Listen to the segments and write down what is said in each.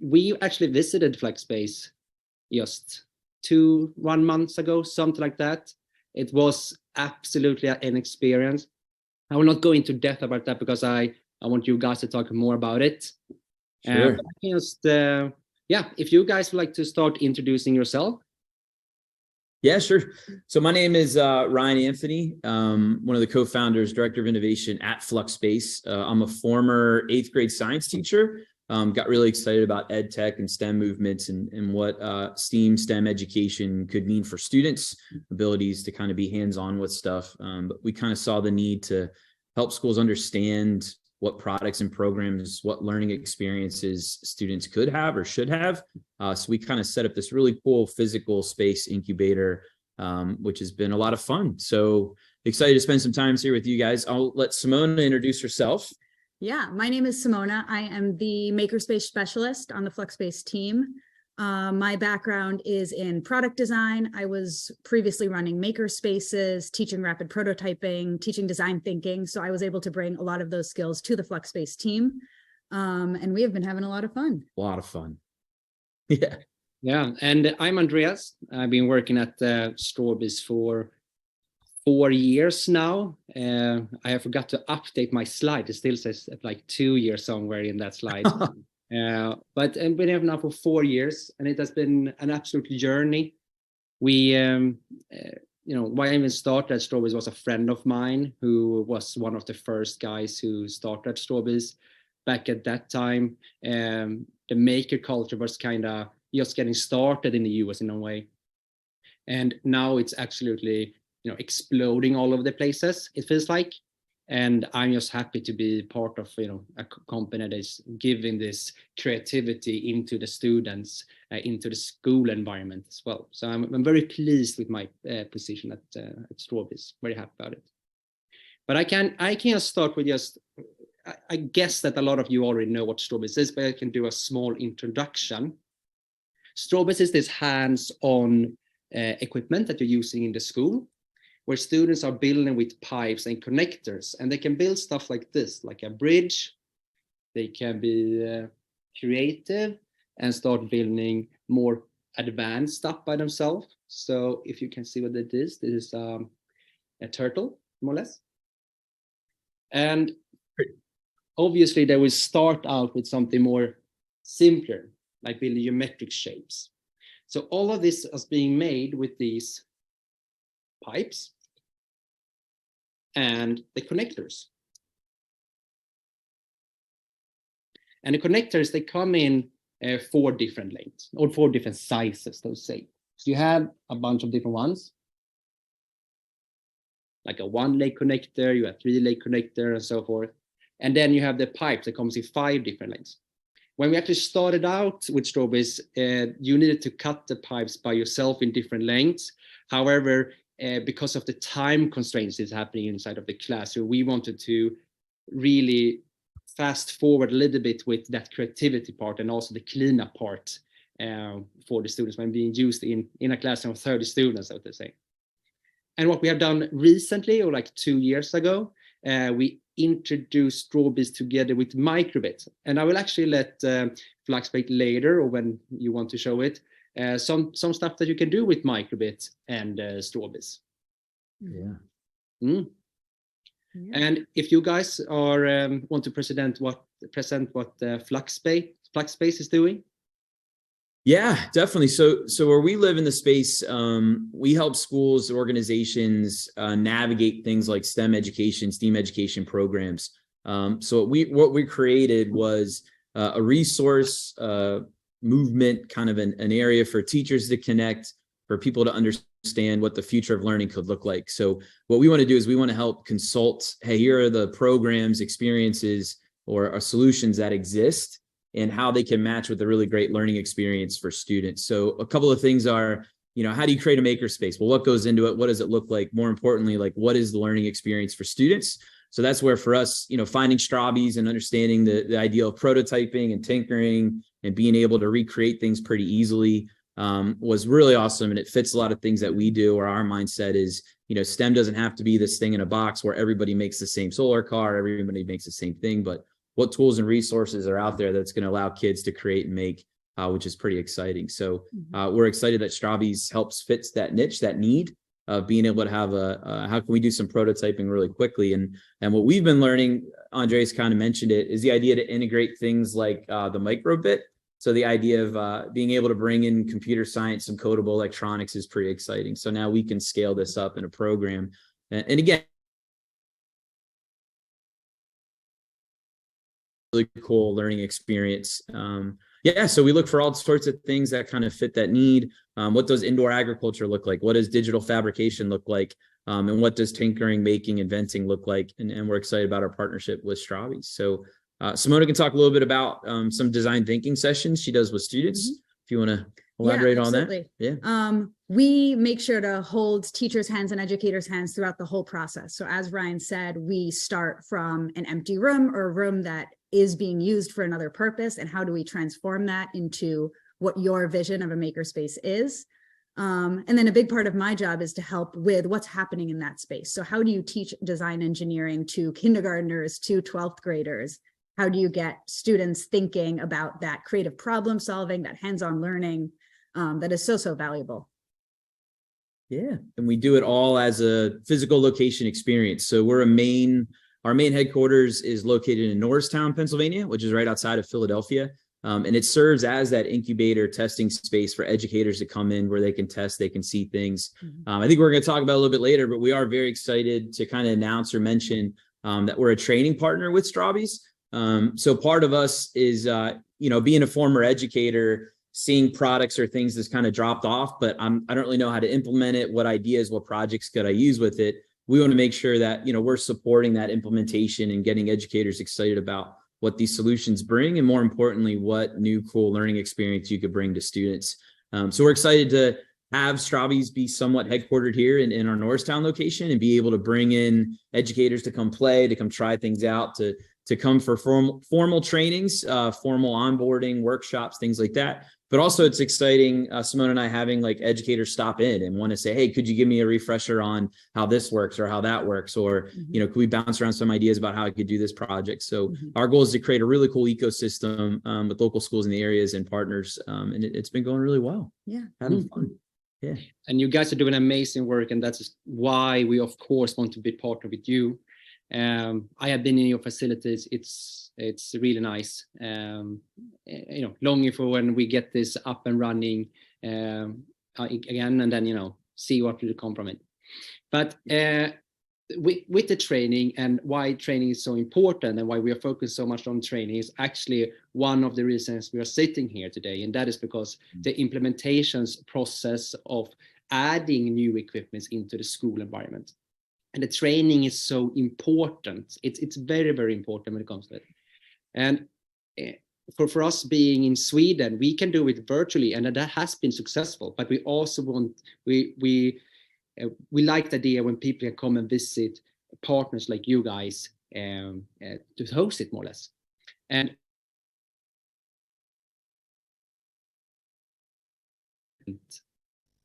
We actually visited Fluxspace just 1 month ago, something like that. It was absolutely an experience. I will not go into depth about that because I want you guys to talk more about it. Sure. Just, yeah, if you guys would like to start introducing yourself. Yeah, sure. So my name is Ryan Anthony, one of the co-founders, director of innovation at Fluxspace. I'm a former 8th grade science teacher. Got really excited about ed tech and STEM movements and what STEM education could mean for students, abilities to kind of be hands-on with stuff. But we kind of saw the need to help schools understand what products and programs, what learning experiences students could have or should have. So we kind of set up this really cool physical space incubator, which has been a lot of fun. So excited to spend some time here with you guys. I'll let Simona introduce herself. Yeah, my name is Simona. I am the makerspace specialist on the Fluxspace team. My background is in product design. I was previously running makerspaces, teaching rapid prototyping, teaching design thinking. So I was able to bring a lot of those skills to the Fluxspace team. And we have been having a lot of fun. A lot of fun. Yeah. Yeah, and I'm Andreas. I've been working at Strawbees for 4 years now. I have forgot to update my slide. It still says like 2 years somewhere in that slide. But I've been here now for 4 years, and it has been an absolute journey. We, why I even started Strawbees was a friend of mine who was one of the first guys who started Strawbees. Back at that time, the maker culture was kind of just getting started in the US in a way. And now it's absolutely, exploding all over the places, it feels like. And I'm just happy to be part of, a company that is giving this creativity into the students, into the school environment as well. So I'm very pleased with my position at Strawbees. Very happy about it. But I can start with just, I guess that a lot of you already know what Strawbees is, but I can do a small introduction. Strawbees is this hands-on equipment that you're using in the school, where students are building with pipes and connectors, and they can build stuff like this, like a bridge. They can be creative and start building more advanced stuff by themselves. So if you can see what it is, this is a turtle, more or less. And obviously they will start out with something more simpler, like building geometric shapes. So all of this is being made with these pipes and the connectors. And the connectors, they come in 4 different lengths or 4 different sizes, let's say. So you have a bunch of different ones, like a 1-leg connector, you have 3-leg connector, and so forth. And then you have the pipes that comes in 5 different lengths. When we actually started out with Strawbees, you needed to cut the pipes by yourself in different lengths. However, because of the time constraints that's happening inside of the class, so we wanted to really fast forward a little bit with that creativity part and also the cleanup part for the students when being used in a classroom of 30 students, so to say. And what we have done recently, or like 2 years ago, we introduced Strawbees together with microbit. And I will actually let Fluxspace later, or when you want to show it, some stuff that you can do with microbit and Strawbees. Yeah. Mm. Yeah. And if you guys are want to present what Fluxspace is doing. Yeah, definitely. So where we live in the space, we help schools, organizations navigate things like STEM education, STEAM education programs. So what we created was a resource movement, kind of an area for teachers to connect, for people to understand what the future of learning could look like. So what we want to do is we want to help consult, hey, here are the programs, experiences, or solutions that exist, and how they can match with a really great learning experience for students. So a couple of things are, how do you create a makerspace? Well, what goes into it? What does it look like? More importantly, like, what is the learning experience for students? So that's where for us, finding Strawbees and understanding the idea of prototyping and tinkering and being able to recreate things pretty easily was really awesome. And it fits a lot of things that we do, or our mindset is, STEM doesn't have to be this thing in a box where everybody makes the same solar car, everybody makes the same thing, but what tools and resources are out there that's going to allow kids to create and make, which is pretty exciting. So we're excited that Strawbees helps fits that niche, that need of being able to have how can we do some prototyping really quickly. And what we've been learning, Andres kind of mentioned it, is the idea to integrate things like the microbit. So the idea of being able to bring in computer science and codable electronics is pretty exciting. So now we can scale this up in a program. And again, really cool learning experience. Yeah, so we look for all sorts of things that kind of fit that need. What does indoor agriculture look like? What does digital fabrication look like? And what does tinkering, making, inventing look like? And we're excited about our partnership with Strawbees. So Simona can talk a little bit about some design thinking sessions she does with students. If you want to elaborate on that. Yeah. We make sure to hold teachers' hands and educators' hands throughout the whole process. So as Ryan said, we start from an empty room or a room that is being used for another purpose, and how do we transform that into what your vision of a makerspace is. And then a big part of my job is to help with what's happening in that space. So how do you teach design engineering to kindergartners, to 12th graders? How do you get students thinking about that creative problem solving, that hands-on learning that is so valuable? Yeah, and we do it all as a physical location experience. So our main headquarters is located in Norristown, Pennsylvania, which is right outside of Philadelphia. And it serves as that incubator testing space for educators to come in where they can test, they can see things. I think we're going to talk about it a little bit later, but we are very excited to kind of announce or mention that we're a training partner with Strawbees. So part of us is, being a former educator, seeing products or things that's kind of dropped off, but I don't really know how to implement it. What ideas, what projects could I use with it? We want to make sure that, we're supporting that implementation and getting educators excited about what these solutions bring, and more importantly, what new cool learning experience you could bring to students. So we're excited to have Strawbees be somewhat headquartered here in our Norristown location and be able to bring in educators to come play, to come try things out, to come for formal trainings, formal onboarding, workshops, things like that. But also it's exciting, Simone and I having like educators stop in and want to say, hey, could you give me a refresher on how this works or how that works? Or, could we bounce around some ideas about how I could do this project? So our goal is to create a really cool ecosystem with local schools in the areas and partners. And it's been going really well. Yeah. Having fun. Yeah. And you guys are doing amazing work. And that's why we, of course, want to be partner with you. I have been in your facilities. It's really nice. Longing for when we get this up and running again, and then see what will come from it. But with the training, and why training is so important and why we are focused so much on training, is actually one of the reasons we are sitting here today, and that is because the implementations process of adding new equipment into the school environment. And the training is so important. It's very, very important when it comes to it. And for us being in Sweden, we can do it virtually, and that has been successful. But we also we like the idea when people can come and visit partners like you guys to host it more or less. And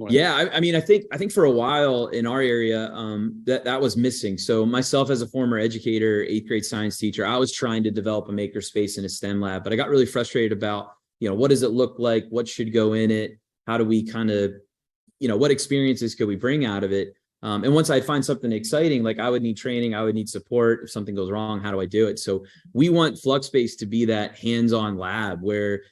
yeah, I think for a while in our area, that was missing. So myself as a former educator, 8th grade science teacher, I was trying to develop a makerspace in a STEM lab, but I got really frustrated about, what does it look like? What should go in it? How do we kind of, what experiences could we bring out of it? And once I find something exciting, like I would need training, I would need support. If something goes wrong, how do I do it? So we want Fluxspace to be that hands-on lab where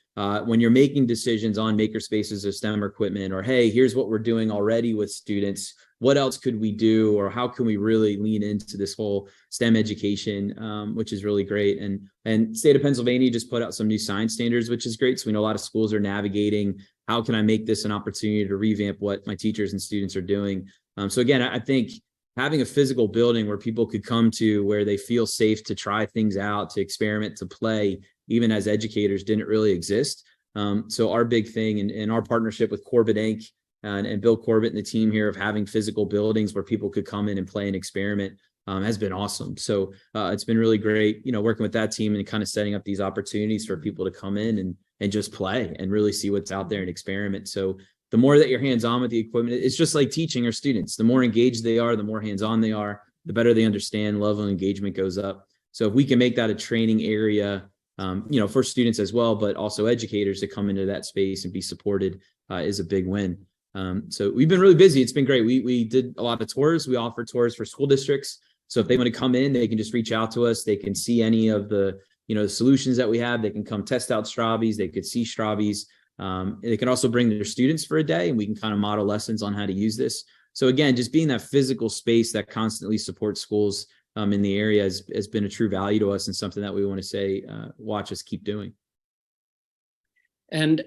when you're making decisions on makerspaces or STEM equipment, or, hey, here's what we're doing already with students, what else could we do? Or how can we really lean into this whole STEM education, which is really great. And state of Pennsylvania just put out some new science standards, which is great. So we know a lot of schools are navigating, how can I make this an opportunity to revamp what my teachers and students are doing? So again, I think having a physical building where people could come to, where they feel safe to try things out, to experiment, to play, even as educators, didn't really exist. So our big thing and our partnership with Corbett Inc. And Bill Corbett and the team here of having physical buildings where people could come in and play and experiment has been awesome. So it's been really great, working with that team and kind of setting up these opportunities for people to come in and just play and really see what's out there and experiment. So the more that you're hands-on with the equipment, it's just like teaching our students. The more engaged they are, the more hands-on they are, the better they understand, level of engagement goes up. So if we can make that a training area, for students as well, but also educators to come into that space and be supported is a big win. So we've been really busy. It's been great. We did a lot of tours. We offer tours for school districts. So if they want to come in, they can just reach out to us. They can see any of the, solutions that we have. They can come test out Strawbees. They could see Strawbees. They can also bring their students for a day, and we can kind of model lessons on how to use this. So again, just being that physical space that constantly supports schools in the area has been a true value to us, and something that we want to say, watch us keep doing. And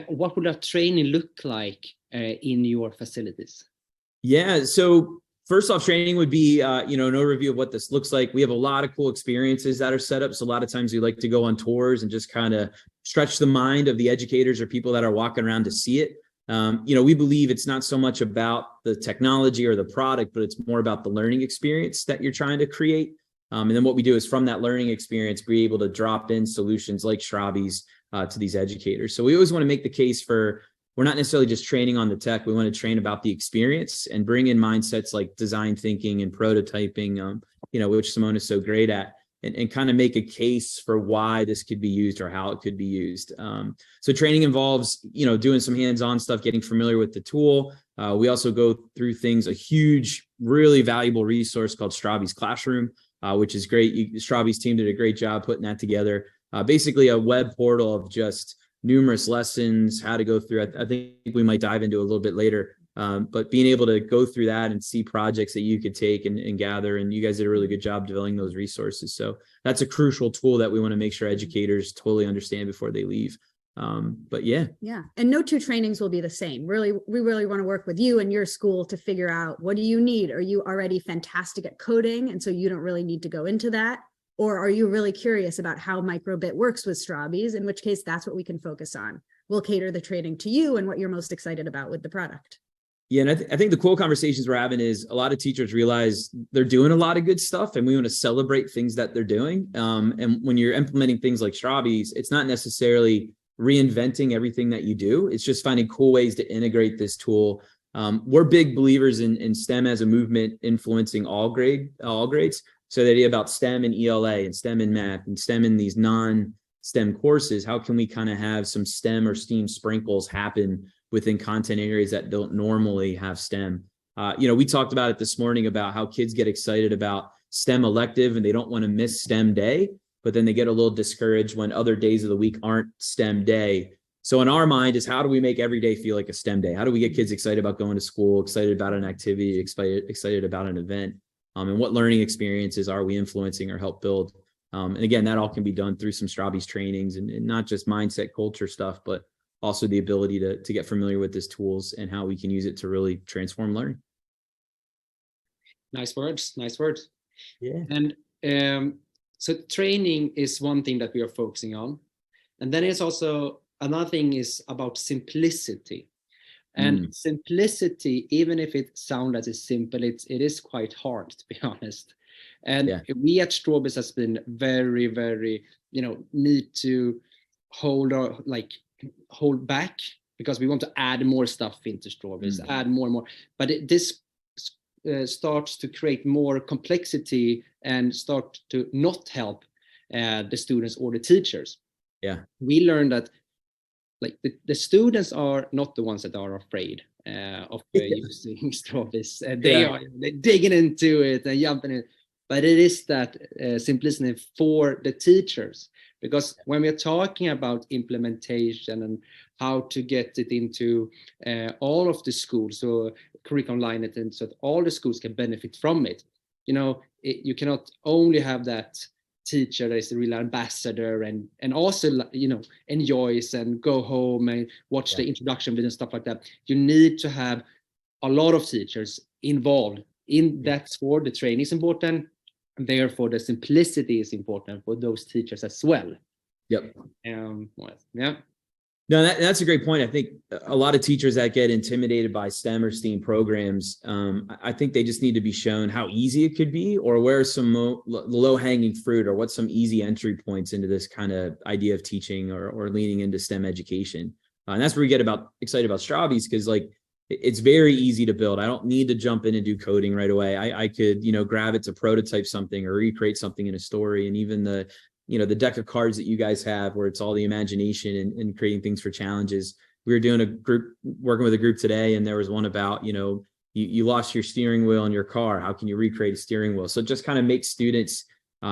what would a training look like in your facilities? Yeah, so first off, training would be, an overview of what this looks like. We have a lot of cool experiences that are set up. So a lot of times we like to go on tours and just kind of stretch the mind of the educators or people that are walking around to see it. We believe it's not so much about the technology or the product, but it's more about the learning experience that you're trying to create. And then what we do is from that learning experience, be able to drop in solutions like Strawbees to these educators. So we always want to make the case for, we're not necessarily just training on the tech. We want to train about the experience and bring in mindsets like design thinking and prototyping, which Simone is so great at, and kind of make a case for why this could be used or how it could be used. So training involves, doing some hands-on stuff, getting familiar with the tool. We also go through things, a huge, really valuable resource called Strawbees Classroom, which is great. Strawbees team did a great job putting that together. Basically a web portal of just numerous lessons, how to go through. I think we might dive into a little bit later, but being able to go through that and see projects that you could take and gather, and you guys did a really good job developing those resources. So that's a crucial tool that we want to make sure educators totally understand before they leave. But yeah. And no two trainings will be the same. We really want to work with you and your school to figure out, what do you need? Are you already fantastic at coding, and so you don't really need to go into that? Or are you really curious about how microbit works with Strawbees, in which case that's what we can focus on. We'll cater the training to you and what you're most excited about with the product. Yeah, and I think the cool conversations we're having is a lot of teachers realize they're doing a lot of good stuff, and we want to celebrate things that they're doing. And when you're implementing things like Strawbees, it's not necessarily reinventing everything that you do. It's just finding cool ways to integrate this tool. We're big believers in STEM as a movement influencing all grades. So the idea about STEM and ELA and STEM and math and STEM in these non-STEM courses, how can we kind of have some STEM or STEAM sprinkles happen within content areas that don't normally have STEM? We talked about it this morning about how kids get excited about STEM elective and they don't want to miss STEM day, but then they get a little discouraged when other days of the week aren't STEM day. So in our mind is, how do we make every day feel like a STEM day? How do we get kids excited about going to school, excited about an activity, excited about an event? And what learning experiences are we influencing or help build? And again, that all can be done through some Strawbees trainings, and not just mindset culture stuff, but also the ability to get familiar with these tools and how we can use it to really transform learning. Nice words. Yeah. And so training is one thing that we are focusing on. And then it's also another thing is about simplicity. And simplicity, even if it sounds as simple, it is quite hard, to be honest. And we at Strawbees has been very, very, need to hold back, because we want to add more stuff into Strawbees, add more and more. But this starts to create more complexity and start to not help the students or the teachers. Yeah, we learned that the students are not the ones that are afraid of using Strawbees. They're digging into it and jumping in. But it is that simplicity for the teachers, because when we're talking about implementation and how to get it into all of the schools, so curriculum line it, and so that all the schools can benefit from it. You cannot only have that teacher that is the real ambassador and also enjoys and go home and watch the introduction video and stuff like that. You need to have a lot of teachers involved in that. For the training is important, and therefore the simplicity is important for those teachers as well. No, that's a great point. I think a lot of teachers that get intimidated by STEM or STEAM programs, I think they just need to be shown how easy it could be, or where some low-hanging fruit, or what's some easy entry points into this kind of idea of teaching or leaning into STEM education. And that's where we get excited about Strawbees, because it's very easy to build. I don't need to jump in and do coding right away. I could, grab it to prototype something or recreate something in a story. And even the deck of cards that you guys have where it's all the imagination and creating things for challenges. We were doing working with a group today, and there was one about, you lost your steering wheel in your car. How can you recreate a steering wheel? So it just kind of makes students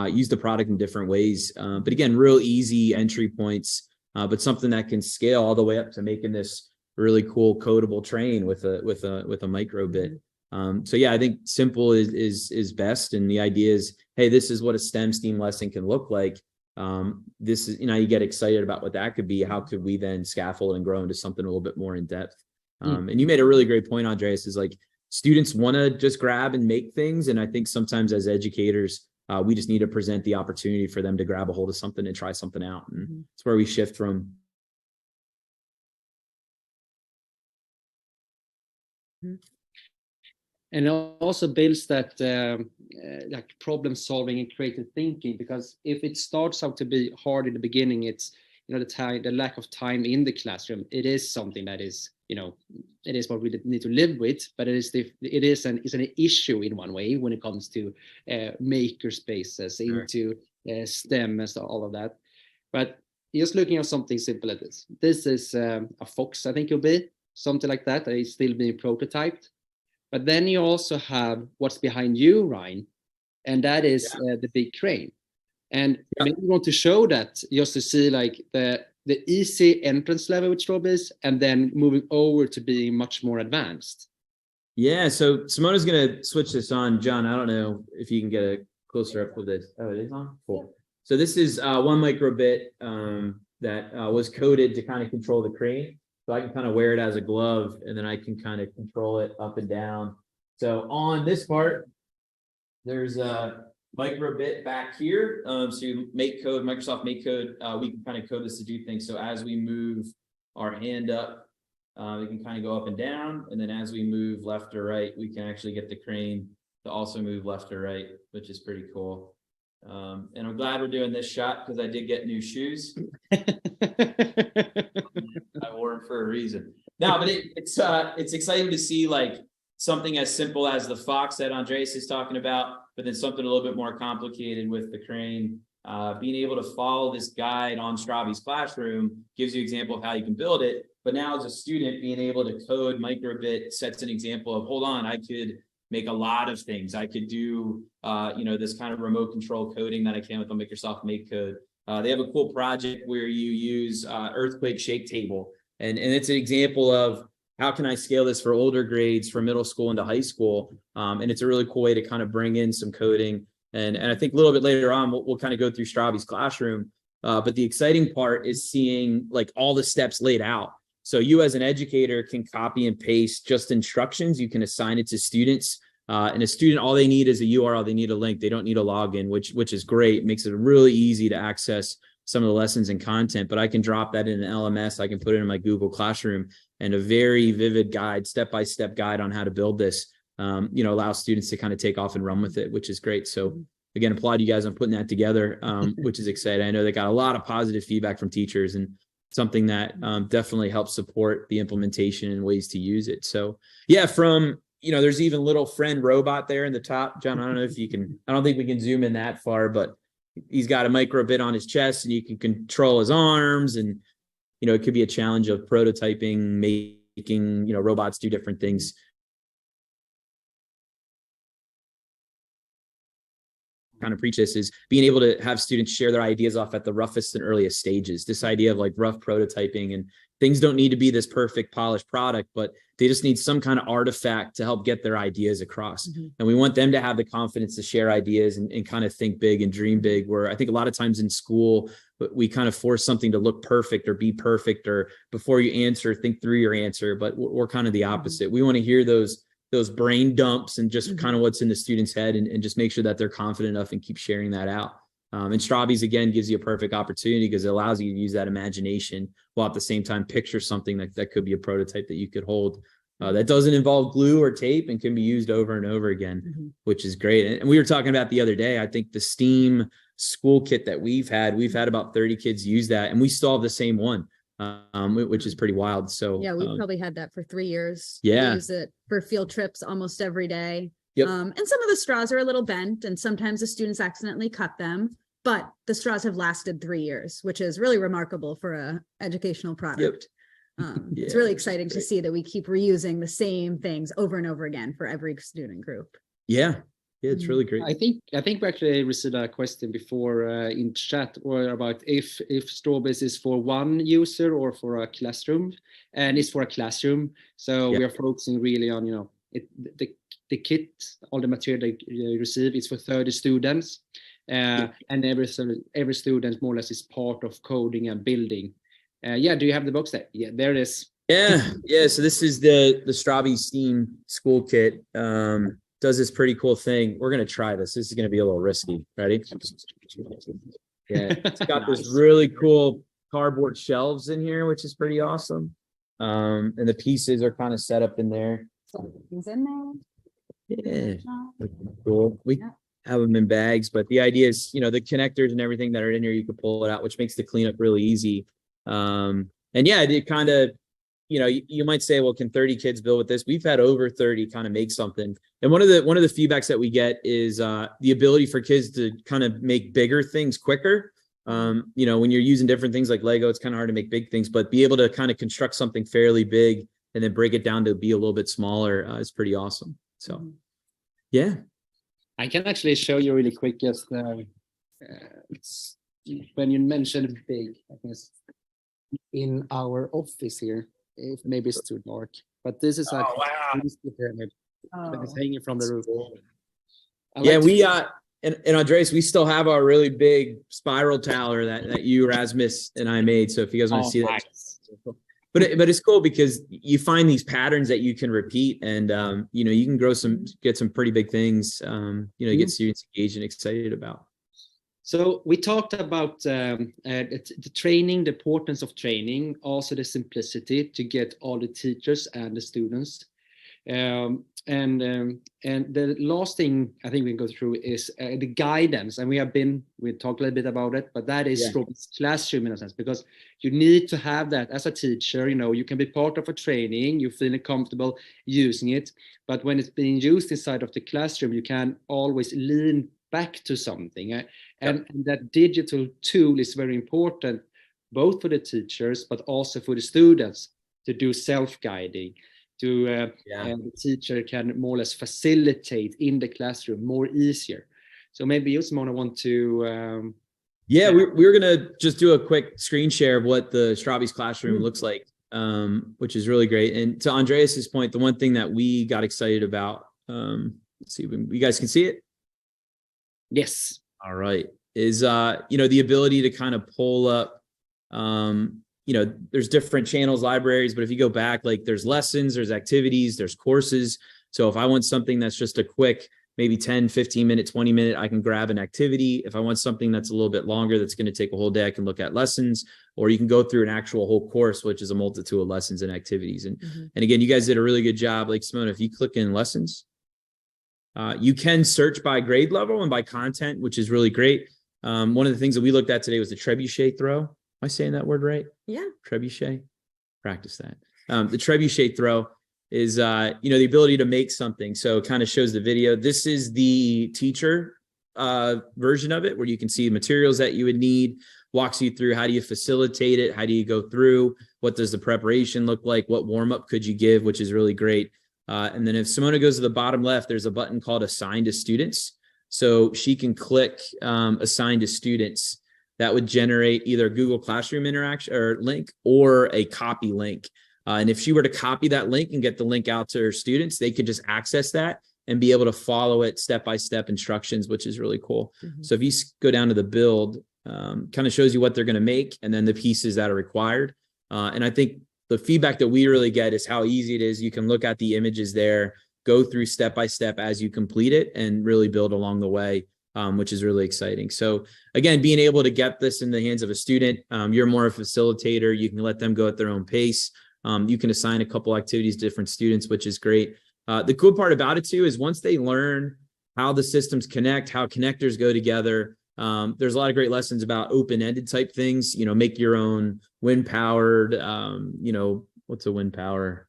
use the product in different ways. But again, real easy entry points, but something that can scale all the way up to making this really cool codable train with a micro bit. So yeah, I think simple is best. And the idea is, hey, this is what a STEAM lesson can look like. This is, you get excited about what that could be. How could we then scaffold and grow into something a little bit more in depth? And you made a really great point, Andreas, is like students want to just grab and make things. And I think sometimes as educators, we just need to present the opportunity for them to grab a hold of something and try something out. And it's where we shift from. And it also builds that like problem solving and creative thinking, because if it starts out to be hard in the beginning, it's the lack of time in the classroom. It is something that is it is what we need to live with, but it is an issue in one way when it comes to maker spaces, into STEM and all of that. But just looking at something simple like this. This is a Fox, I think it'll be something like that. That is still being prototyped. But then you also have what's behind you, Ryan, and that is the big crane. And maybe we want to show that just to see like the easy entrance level with Strawbees, and then moving over to being much more advanced. Yeah, so Simona's going to switch this on. John, I don't know if you can get a closer up with this. Oh, it is on? Cool. Yeah. So this is one microbit that was coded to kind of control the crane. So I can kind of wear it as a glove, and then I can kind of control it up and down. So on this part, there's a microbit back here. So you make code, Microsoft make code. We can kind of code this to do things. So as we move our hand up, we can kind of go up and down. And then as we move left or right, we can actually get the crane to also move left or right, which is pretty cool. And I'm glad we're doing this shot because I did get new shoes. I wore them for a reason. No, but it's exciting to see like something as simple as the Fox that Andreas is talking about, but then something a little bit more complicated with the crane. Being able to follow this guide on Strawbees Classroom gives you an example of how you can build it. But now as a student, being able to code microbit sets an example of, hold on, I could make a lot of things. I could do, this kind of remote control coding that I can with the Microsoft Make Code. They have a cool project where you use earthquake shake table. And it's an example of how can I scale this for older grades, from middle school into high school. And it's a really cool way to kind of bring in some coding. And I think a little bit later on, we'll kind of go through Strawbees Classroom. But the exciting part is seeing like all the steps laid out. So you as an educator can copy and paste just instructions. You can assign it to students. And a student, all they need is a URL. They need a link. They don't need a login, which is great. It makes it really easy to access some of the lessons and content. But I can drop that in an LMS. I can put it in my Google Classroom, and a very vivid guide, step-by-step guide on how to build this, allows students to kind of take off and run with it, which is great. So again, applaud you guys on putting that together, which is exciting. I know they got a lot of positive feedback from teachers, and something that definitely helps support the implementation and ways to use it. So yeah, there's even little friend robot there in the top. John, I don't know if you can, I don't think we can zoom in that far, but he's got a microbit on his chest and you can control his arms. And, it could be a challenge of prototyping, making, robots do different things. Kind of preach this is being able to have students share their ideas off at the roughest and earliest stages. This idea of like rough prototyping, and things don't need to be this perfect polished product, but they just need some kind of artifact to help get their ideas across. And we want them to have the confidence to share ideas and kind of think big and dream big, where I think a lot of times in school, we kind of force something to look perfect or be perfect, or before you answer, think through your answer. But we're kind of the opposite. We want to hear those brain dumps and just kind of what's in the student's head, and just make sure that they're confident enough and keep sharing that out. And Strawbees, again, gives you a perfect opportunity because it allows you to use that imagination while at the same time picture something that could be a prototype that you could hold. That doesn't involve glue or tape and can be used over and over again, which is great. And we were talking about the other day, I think the STEAM school kit that we've had about 30 kids use that, and we still have the same one. which is pretty wild. So yeah, we've probably had that for 3 years. Yeah. We use it for field trips almost every day. Yep. And some of the straws are a little bent, and sometimes the students accidentally cut them, but the straws have lasted 3 years, which is really remarkable for a educational product. It's really exciting to see that we keep reusing the same things over and over again for every student group. Yeah, it's really great. I think we actually received a question before in chat or about if Strawbees is for one user or for a classroom, and it's for a classroom. So we are focusing really on, you know, the kit, all the material they receive is for 30 students, and every student more or less is part of coding and building. Do you have the box there? Yeah, there it is. Yeah. So this is the Strawbees Steam School Kit. Does this pretty cool thing. We're gonna try this. This is gonna be a little risky. Ready? Yeah, it's got this really cool cardboard shelves in here, which is pretty awesome. And the pieces are kind of set up in there. Something's in there. Yeah, cool. We have them in bags, but the idea is, you know, the connectors and everything that are in here, you can pull it out, which makes the cleanup really easy. And yeah, it kind of, you know, you might say, well, can 30 kids build with this? We've had over 30 kind of make something. And one of the feedbacks that we get is the ability for kids to kind of make bigger things quicker. You know, when you're using different things like Lego, it's kind of hard to make big things, but be able to kind of construct something fairly big and then break it down to be a little bit smaller is pretty awesome. So, yeah. I can actually show you really quick just when you mentioned big, I think it's in our office here. If maybe it's too dark, but this is pyramid. It's hanging from the roof. And Andreas, we still have our really big spiral tower that you, Rasmus, and I made. So if you guys want to see that, but it's cool because you find these patterns that you can repeat, and you know, you can get some pretty big things. You know, get students engaged and excited about. So we talked about the training, the importance of training, also the simplicity to get all the teachers and the students. And the last thing I think we can go through is the guidance. And we talked a little bit about it, but that is Strawbees classroom in a sense, because you need to have that as a teacher. You know, you can be part of a training, you feel comfortable using it, but when it's being used inside of the classroom, you can always lean back to something. And that digital tool is very important, both for the teachers, but also for the students to do self-guiding. The teacher can more or less facilitate in the classroom more easier. So maybe you, Simona, want to... we're going to just do a quick screen share of what the Strawbees classroom looks like, which is really great. And to Andreas's point, the one thing that we got excited about, let's see if you guys can see it. Yes. All right. Is, you know, the ability to kind of pull up, you know, there's different channels, libraries, but if you go back, like there's lessons, there's activities, there's courses. So if I want something that's just a quick, maybe 10, 15 minute, 20 minute, I can grab an activity. If I want something that's a little bit longer, that's going to take a whole day, I can look at lessons, or you can go through an actual whole course, which is a multitude of lessons and activities. And, and again, you guys did a really good job. Like Simona, if you click in lessons, you can search by grade level and by content, which is really great. One of the things that we looked at today was the trebuchet throw. Am I saying that word right? Yeah. Trebuchet. Practice that. The trebuchet throw is, you know, the ability to make something. So it kind of shows the video. This is the teacher version of it, where you can see materials that you would need, walks you through how do you facilitate it, how do you go through, what does the preparation look like, what warm-up could you give, which is really great. And then if Simona goes to the bottom left, there's a button called Assign to Students. So she can click Assign to Students. That would generate either a Google Classroom interaction or link or a copy link. And if she were to copy that link and get the link out to her students, they could just access that and be able to follow it step-by-step instructions, which is really cool. So if you go down to the build, kind of shows you what they're going to make and then the pieces that are required. And I think the feedback that we really get is how easy it is. You can look at the images there, go through step-by-step as you complete it, and really build along the way, which is really exciting. So again, being able to get this in the hands of a student, you're more a facilitator. You can let them go at their own pace. You can assign a couple activities to different students, which is great. The cool part about it too is once they learn how the systems connect, how connectors go together, There's a lot of great lessons about open-ended type things, make your own wind powered, what's a wind power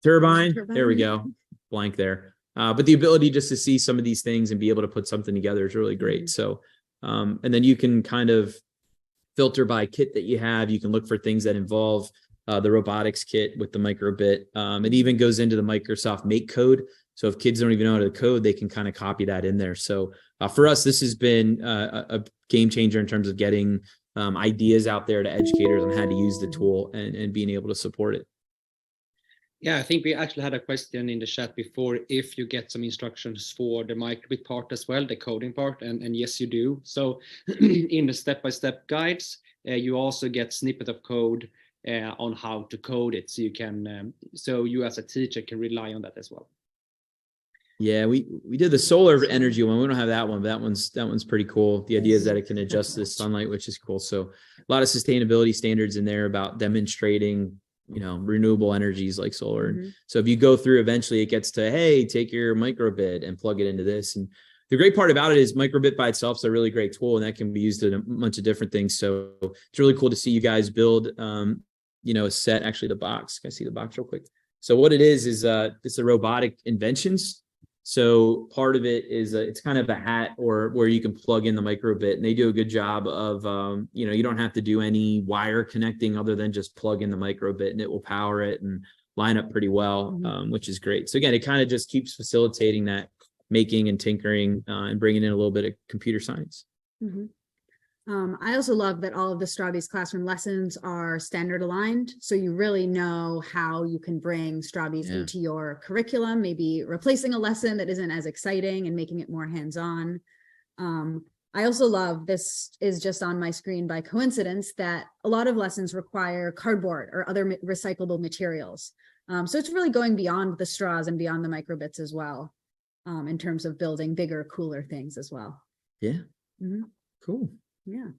turbine? There we go. Blank there. But the ability just to see some of these things and be able to put something together is really great. So, and then you can kind of filter by kit that you have. You can look for things that involve the robotics kit with the microbit. It even goes into the Microsoft Make code. So if kids don't even know how to code, they can kind of copy that in there. So for us, this has been a game changer in terms of getting ideas out there to educators on how to use the tool and being able to support it. Yeah, I think we actually had a question in the chat before if you get some instructions for the microbit part as well, the coding part, and yes, you do. So in the step-by-step guides, you also get snippet of code on how to code it, so you can, so you as a teacher can rely on that as well. Yeah, we did the solar energy one. We don't have that one, but that one's pretty cool. The idea is that it can adjust to the sunlight, which is cool. So a lot of sustainability standards in there about demonstrating renewable energies like solar. Mm-hmm. So if you go through, eventually it gets to, hey, take your microbit and plug it into this. And the great part about it is microbit by itself is a really great tool, and that can be used in a bunch of different things. So it's really cool to see you guys build, a set. Actually, the box. Can I see the box real quick? So what it is it's a robotic inventions. So part of it is it's kind of a hat or where you can plug in the microbit, and they do a good job of, you don't have to do any wire connecting other than just plug in the microbit, and it will power it and line up pretty well, which is great. So again, it kind of just keeps facilitating that making and tinkering and bringing in a little bit of computer science. Mm-hmm. I also love that all of the Strawbees classroom lessons are standard aligned. So you really know how you can bring Strawbees into your curriculum, maybe replacing a lesson that isn't as exciting and making it more hands-on. I also love, this is just on my screen by coincidence, that a lot of lessons require cardboard or other recyclable materials. So it's really going beyond the straws and beyond the microbits as well, in terms of building bigger, cooler things as well. Yeah. Mm-hmm. Cool. Yeah.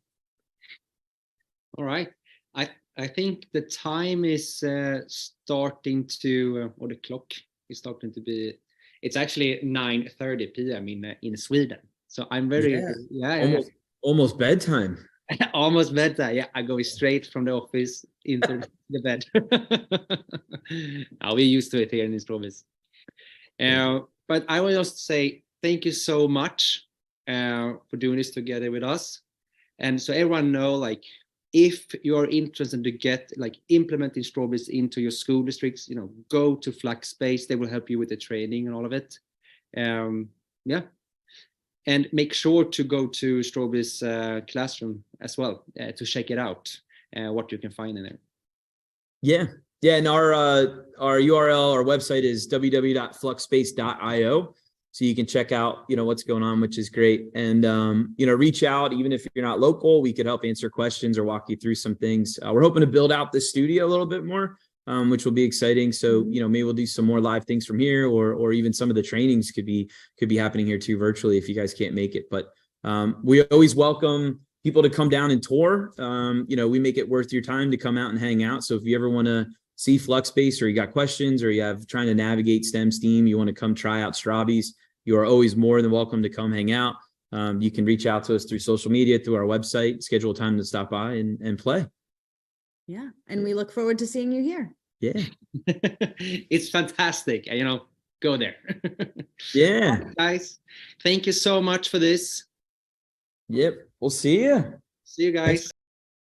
All right. I think the time is starting to, or the clock is starting to be, it's actually 9:30 p.m. in Sweden. So I'm very, almost bedtime. Almost bedtime. Yeah, I go straight from the office into the bed. We're used to it here in Strawbees. But I will just say thank you so much for doing this together with us. And so everyone know, if you're interested to get implementing Strawbees into your school districts, go to Fluxspace. They will help you with the training and all of it. Yeah. And make sure to go to Strawbees classroom as well to check it out, what you can find in there. Yeah. Yeah. And our URL, our website is www.fluxspace.io. So you can check out, what's going on, which is great. And, reach out. Even if you're not local, we could help answer questions or walk you through some things. We're hoping to build out the studio a little bit more, which will be exciting. So, maybe we'll do some more live things from here, or even some of the trainings could be happening here too, virtually, if you guys can't make it. But we always welcome people to come down and tour. We make it worth your time to come out and hang out. So if you ever want to see Fluxspace, or you got questions, or you have trying to navigate STEM, STEAM, you want to come try out Strawbees, you are always more than welcome to come hang out. You can reach out to us through social media, through our website, schedule time to stop by and play. Yeah. And we look forward to seeing you here. Yeah. It's fantastic. Go there. Yeah. Right, guys, thank you so much for this. Yep. We'll see you. See you guys.